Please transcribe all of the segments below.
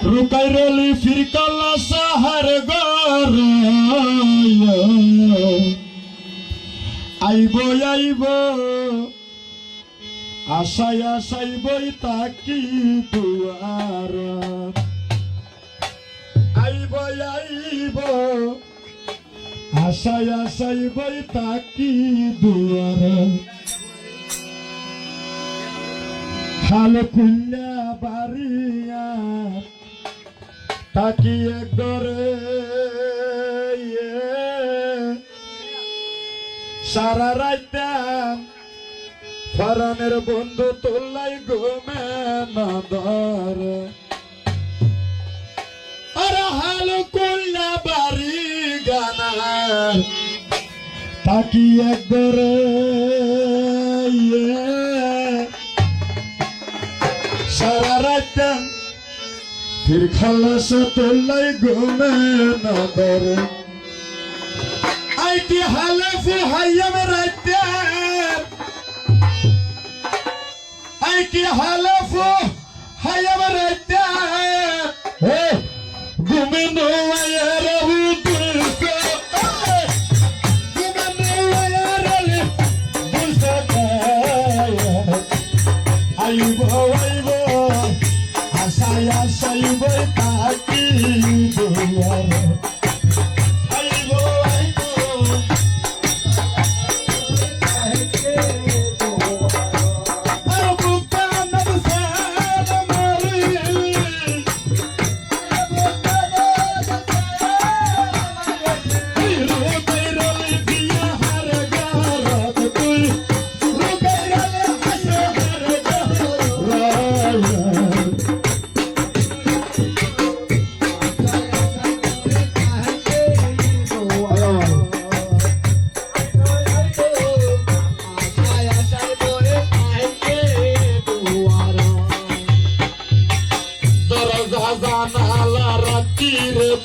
रुकैरली फिर कला शहर घर आइबो आइबो आशाय आशाय बई ताकी दुआर आइबो आइबो आशाय आशाय बई ताकी दुआर हाल कुल्ला बारिया ताकी एक डरे सारा राइता फरानेर बंधु तोल्लाई घुमे ना धरे अरे हाल कुल्ला बारी गानार ताकी एक डरे सारा राइता फिर खलस तोल्लाई घुमे ना धरे आई की हालफ हायम राइता आई की हालफ हायम राइता हे घुमे नो यार हूँ तुझको घुमे नो यार तुझको आइबो आइबो आशाय आशाय बई ताकी दुआर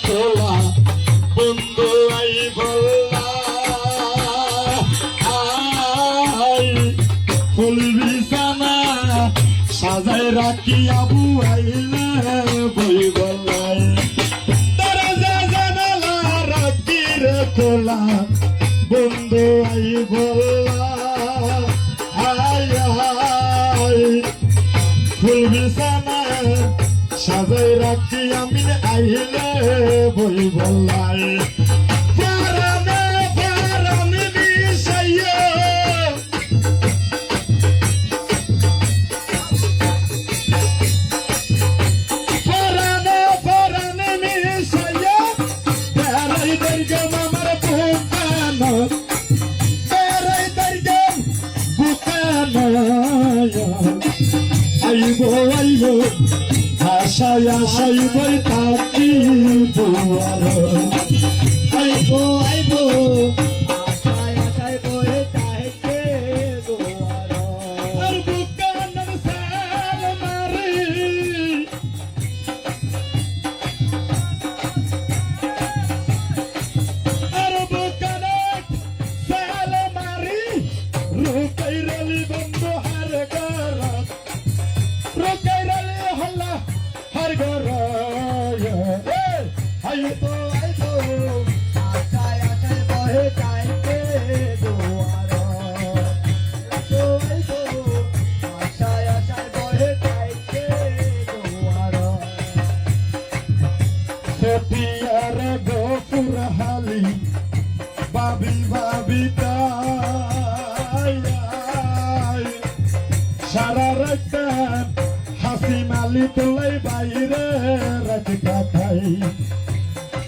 खोला बंधु आई बोला फुल बिछाना साजाय राखी आबू आइले बई बोलाई दरजा জানালা রাখি রে খোলা बंधु आई बोला फुल बिछाना সাজাই রাখি আমি আইলে বই বলাই ফারানে ফারানে মিশাইয়া ফারানে ফারানে মিশাইয়া বেড়াই দরগাম আমার বুকানো বেড়াই দরগাম বুকানো আইবো আইবো आशाय आशाय बई ताकी दुआर आइबो आइबो आशाय आशाय बई ताकी दुआर अर बुकानन साल मारी अर बुकानन साल मारी रुकैरली बंधु हर घर रुकैरली हल्ला हर घर आइबो आइबो आशाय आशाय बई ताकी दुआर आइबो आइबो आशाय आशाय बई ताकी दुआर सेठियार गोपुर हाली बाबी बाबी ताई सारा रात हासि माली तुलाई बाहिरे राखी खाई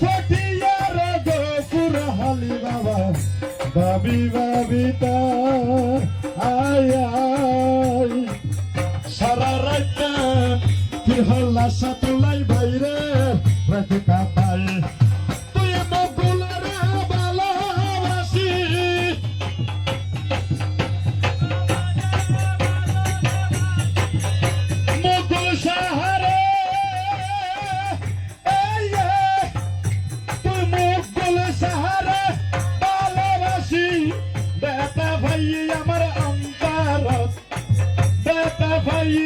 सेठियार गोपुर हाली बाबा बाबी बाबी ताई सारा रात फिर हल्ला सा तुलाई बाहिरे राखी खाई तुई मगुलर भालोबासी मुगुल शहरे तुई मुगुल शहरे भालोबासी बेटा भाई আমার অন্তর बेटा भाई